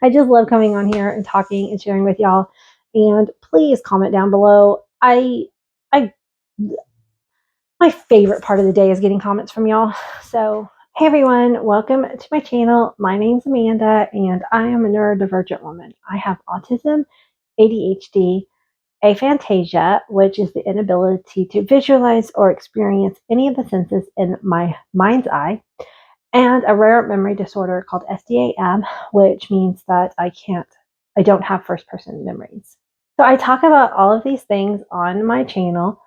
I just love coming on here and talking and sharing with y'all. And please comment down below. I my favorite part of the day is getting comments from y'all. So, hey everyone, welcome to my channel. My name's Amanda and I am a neurodivergent woman. I have autism, ADHD, aphantasia, which is the inability to visualize or experience any of the senses in my mind's eye, and a rare memory disorder called SDAM, which means that I don't have first person memories. So I talk about all of these things on my channel,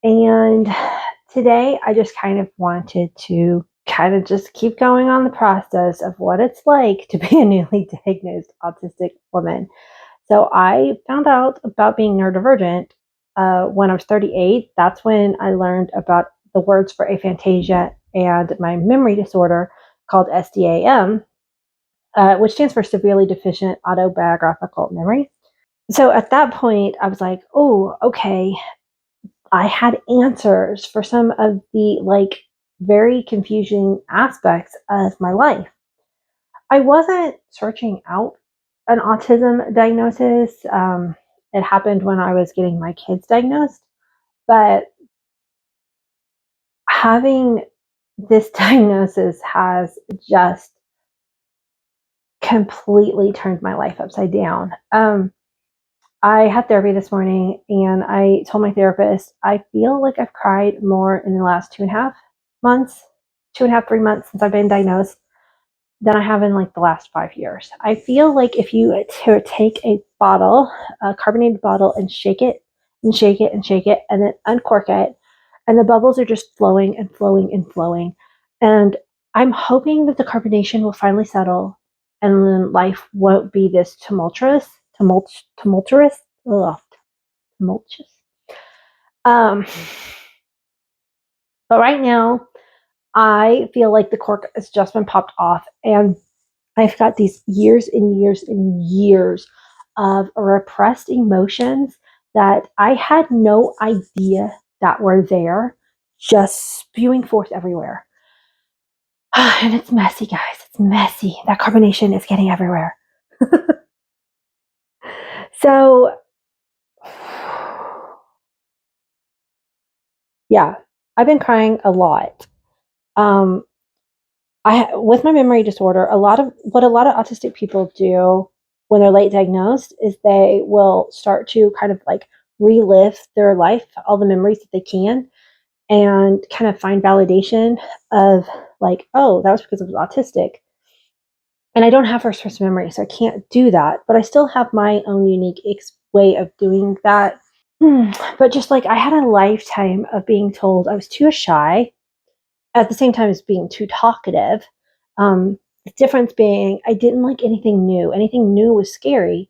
and today I just kind of wanted to kind of just keep going on the process of what it's like to be a newly diagnosed autistic woman. So I found out about being neurodivergent when I was 38. That's when I learned about the words for aphantasia and my memory disorder called SDAM, which stands for severely deficient autobiographical memory. So at that point, I was like, oh, okay. I had answers for some of the very confusing aspects of my life. I wasn't searching out an autism diagnosis. It happened when I was getting my kids diagnosed, but having this diagnosis has just completely turned my life upside down. I had therapy this morning and I told my therapist, I feel like I've cried more in the last 2.5 months, 3 months since I've been diagnosed than I have in the last 5 years. I feel like if you to take a bottle, a carbonated bottle, and shake it and shake it and shake it and then uncork it, and the bubbles are just flowing and flowing and flowing. And I'm hoping that the carbonation will finally settle and then life won't be this tumultuous. Ugh, tumultuous. But right now, I feel like the cork has just been popped off, and I've got these years and years and years of repressed emotions that I had no idea that were there, just spewing forth everywhere. And it's messy, guys. It's messy. That carbonation is getting everywhere. So, yeah, I've been crying a lot. With my memory disorder, a lot of autistic people do when they're late diagnosed is they will start to kind of relive their life, all the memories that they can, and kind of find validation of oh, that was because I was autistic. And I don't have first person memory, so I can't do that, but I still have my own unique way of doing that. But just I had a lifetime of being told I was too shy, at the same time as being too talkative. The difference being I didn't like anything new. Anything new was scary.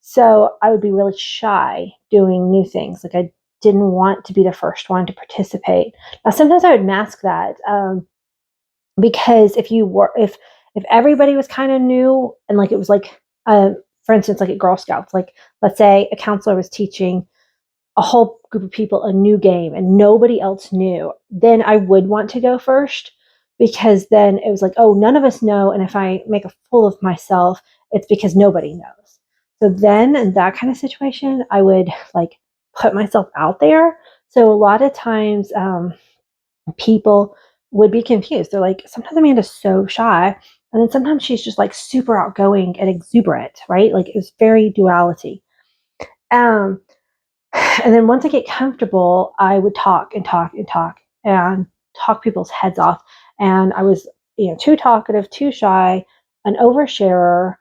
So I would be really shy doing new things. I didn't want to be the first one to participate. Now, sometimes I would mask that because if everybody was kind of new and it was for instance, at Girl Scouts, let's say a counselor was teaching a whole group of people a new game and nobody else knew, then I would want to go first, because then it was oh, none of us know, and if I make a fool of myself, it's because nobody knows. So then in that kind of situation, I would put myself out there. So a lot of times people would be confused. They're sometimes Amanda's so shy, and then sometimes she's just super outgoing and exuberant, right? It was very duality. And then once I get comfortable, I would talk and talk and talk and talk people's heads off. And I was, too talkative, too shy, an oversharer,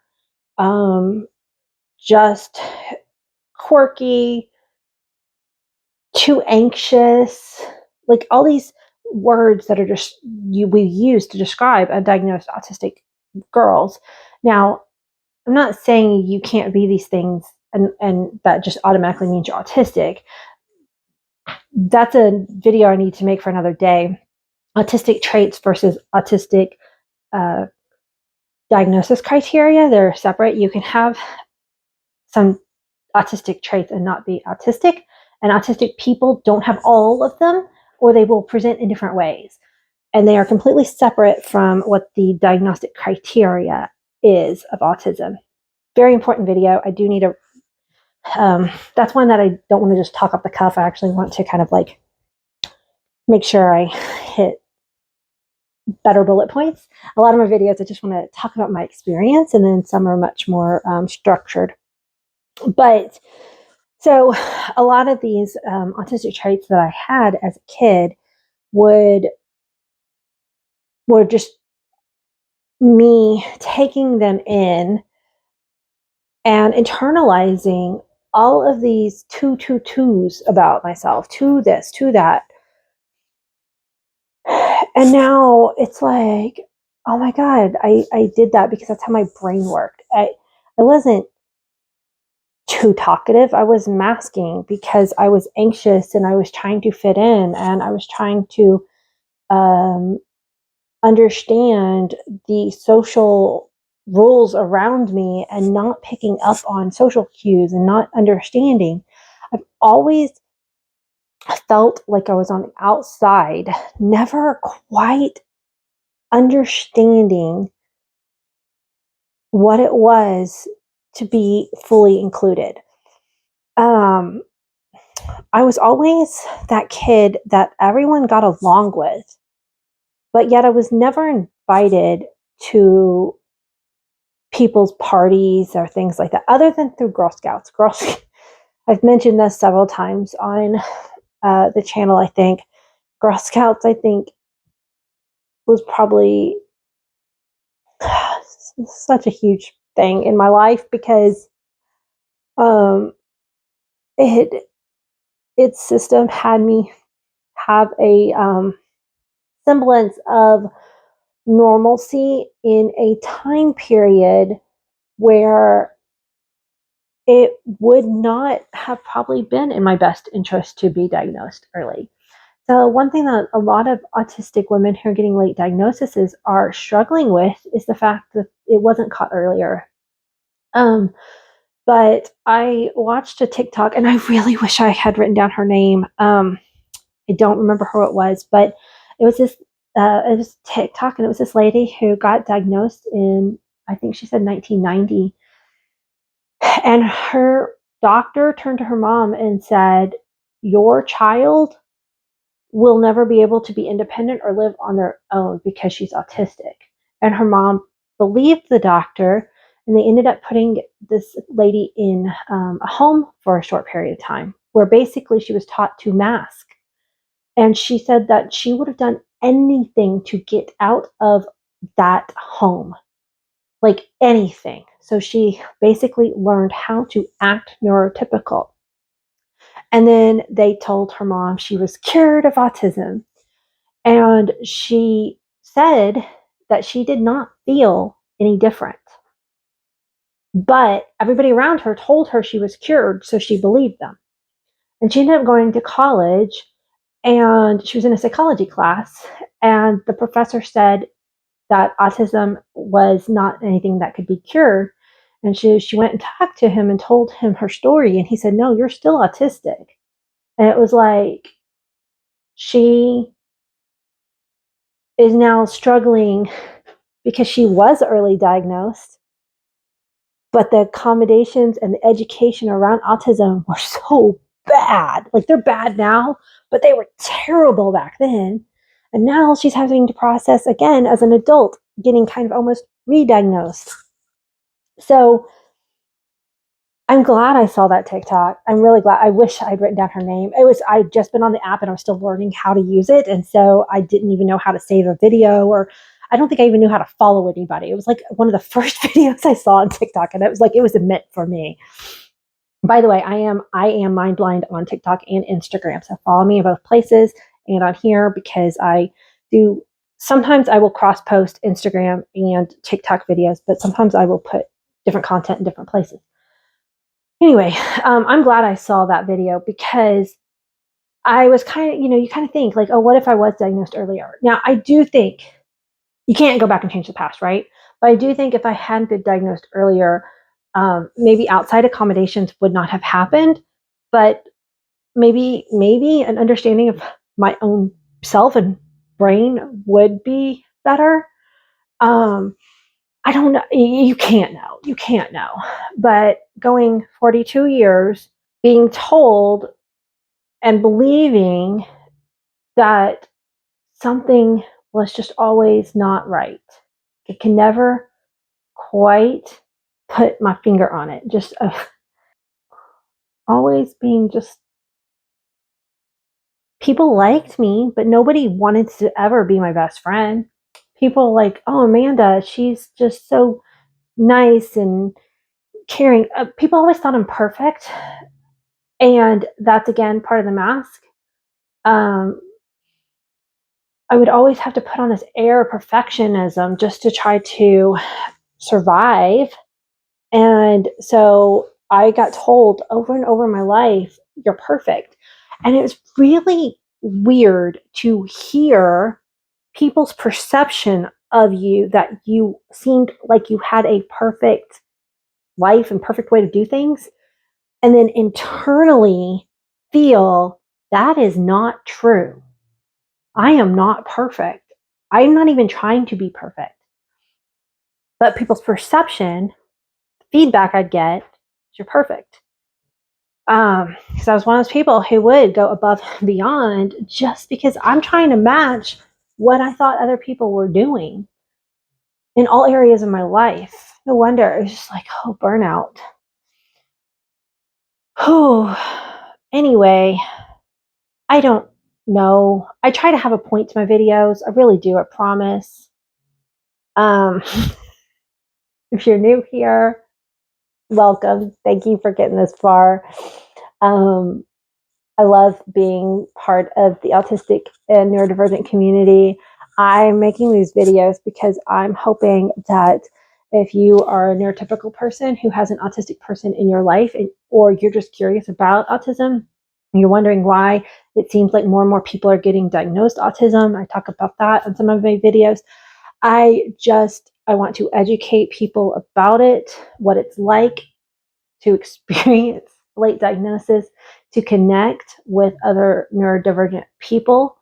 just quirky, too anxious, all these words that are just we use to describe undiagnosed autistic girls. Now, I'm not saying you can't be these things and that just automatically means you're autistic. That's a video I need to make for another day. Autistic traits versus autistic diagnosis criteria. They're separate. You can have some autistic traits and not be autistic. And autistic people don't have all of them, or they will present in different ways. And they are completely separate from what the diagnostic criteria is of autism. very important video. I do need to, that's one that I don't want to just talk off the cuff. I actually want to kind of like make sure I hit better bullet points. A lot of my videos, I just want to talk about my experience, and then some are much more structured. But so a lot of these autistic traits that I had as a kid were just me taking them in and internalizing all of these twos about myself, to this, to that. And now it's like, oh my God, I did that because that's how my brain worked. I wasn't too talkative. I was masking because I was anxious and I was trying to fit in, and I was trying to understand the social rules around me and not picking up on social cues and not understanding. I've always felt like I was on the outside, never quite understanding what it was to be fully included. I was always that kid that everyone got along with, but yet I was never invited to people's parties or things like that, other than through Girl Scouts. I've mentioned this several times on the channel. I think Girl Scouts, I think, was probably such a huge thing in my life because um, its system had me have a semblance of normalcy in a time period where it would not have probably been in my best interest to be diagnosed early. So one thing that a lot of autistic women who are getting late diagnoses are struggling with is the fact that it wasn't caught earlier. But I watched a TikTok, and I really wish I had written down her name. I don't remember who it was, but it was this. It was TikTok, and it was this lady who got diagnosed in, I think she said 1990, and her doctor turned to her mom and said, "Your child will never be able to be independent or live on their own because she's autistic." And her mom believed the doctor, and they ended up putting this lady in a home for a short period of time where basically she was taught to mask. And she said that she would have done anything to get out of that home, like anything. So she basically learned how to act neurotypical. And then they told her mom she was cured of autism. And she said that she did not feel any different. But everybody around her told her she was cured, so she believed them. And she ended up going to college, and she was in a psychology class, and the professor said that autism was not anything that could be cured. And she went and talked to him and told him her story, and he said, "No, you're still autistic." And it was like she is now struggling because she was early diagnosed, but the accommodations and the education around autism were so bad. Like, they're bad now, but they were terrible back then. And now she's having to process again as an adult, getting kind of almost re-diagnosed. So I'm glad I saw that TikTok. I'm really glad. I wish I'd written down her name. I'd just been on the app and I was still learning how to use it. And so I didn't even know how to save a video, or I don't think I even knew how to follow anybody. It was like one of the first videos I saw on TikTok, and it was like, it was a meant for me. By the way, I am mind blind on TikTok and Instagram. So follow me in both places and on here, because sometimes I will cross post Instagram and TikTok videos, but sometimes I will put different content in different places. Anyway, I'm glad I saw that video, because I was kind of, you kind of think like, oh, what if I was diagnosed earlier? Now, I do think you can't go back and change the past, right? But I do think if I hadn't been diagnosed earlier, maybe outside accommodations would not have happened, but maybe an understanding of my own self and brain would be better. I don't know. You can't know. You can't know. But going 42 years, being told and believing that something was just always not right. I can never quite put my finger on it. Just always being just, people liked me, but nobody wanted to ever be my best friend. People like, oh, Amanda, she's just so nice and caring. People always thought I'm perfect. And that's, again, part of the mask. I would always have to put on this air of perfectionism just to try to survive. And so I got told over and over in my life, you're perfect. And it was really weird to hear people's perception of you, that you seemed like you had a perfect life and perfect way to do things, and then internally feel that is not true. I am not perfect. I'm not even trying to be perfect. But people's perception, feedback I'd get, is you're perfect. Because I was one of those people who would go above and beyond just because I'm trying to match what I thought other people were doing in all areas of my life. No wonder it was just like, oh, burnout. Oh, anyway, I don't know. I try to have a point to my videos. I really do, I promise. If you're new here, welcome. Thank you for getting this far. I love being part of the autistic and neurodivergent community. I'm making these videos because I'm hoping that if you are a neurotypical person who has an autistic person in your life, or you're just curious about autism, and you're wondering why it seems like more and more people are getting diagnosed autism, I talk about that in some of my videos. I want to educate people about it, what it's like to experience late diagnosis, to connect with other neurodivergent people.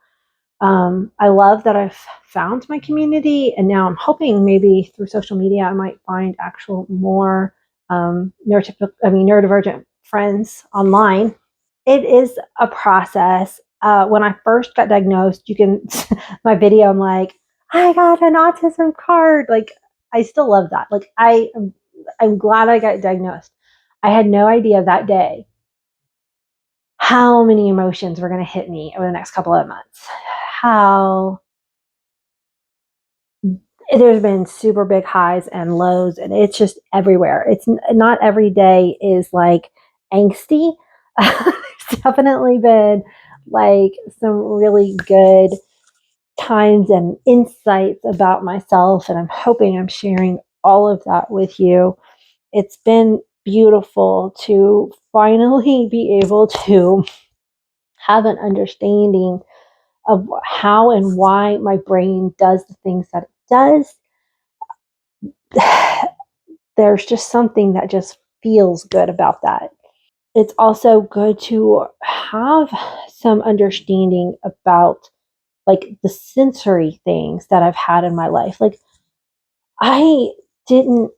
I love that I've found my community, and now I'm hoping maybe through social media I might find actual more neurodivergent friends online. It is a process. When I first got diagnosed, you can my video, I'm like, I got an autism card. Like, I still love that. Like, I'm glad I got diagnosed. I had no idea that day how many emotions were going to hit me over the next couple of months. How there's been super big highs and lows, and it's just everywhere. It's not every day is like angsty. There's definitely been like some really good times and insights about myself, and I'm hoping I'm sharing all of that with you. It's been beautiful to finally be able to have an understanding of how and why my brain does the things that it does. There's just something that just feels good about that. It's also good to have some understanding about like the sensory things that I've had in my life. Like, I didn't,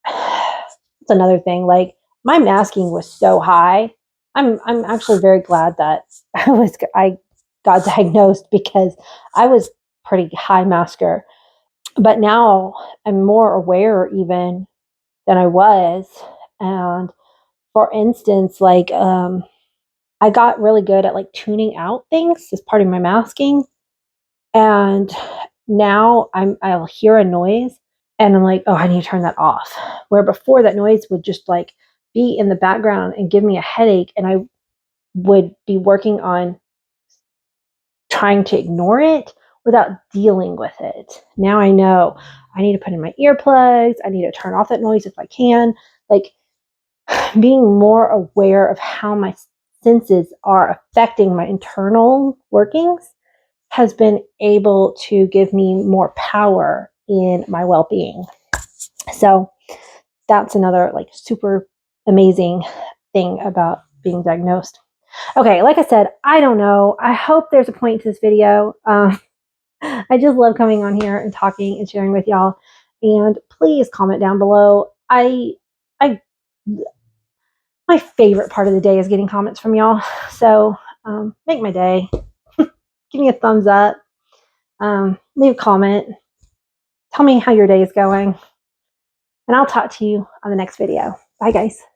that's another thing. Like, my masking was so high. I'm actually very glad that I got diagnosed, because I was pretty high masker. But now I'm more aware even than I was. And for instance, like, I got really good at like tuning out things as part of my masking. And now I'll hear a noise and I'm like, oh, I need to turn that off. Where before, that noise would just like be in the background and give me a headache, and I would be working on trying to ignore it without dealing with it. Now I know I need to put in my earplugs. I need to turn off that noise if I can. Like, being more aware of how my senses are affecting my internal workings has been able to give me more power in my well-being. So that's another like super amazing thing about being diagnosed. Okay, like I said, I don't know. I hope there's a point to this video. I just love coming on here and talking and sharing with y'all. And please comment down below. I my favorite part of the day is getting comments from y'all. So make my day. Give me a thumbs up. Leave a comment. Tell me how your day is going. And I'll talk to you on the next video. Bye, guys.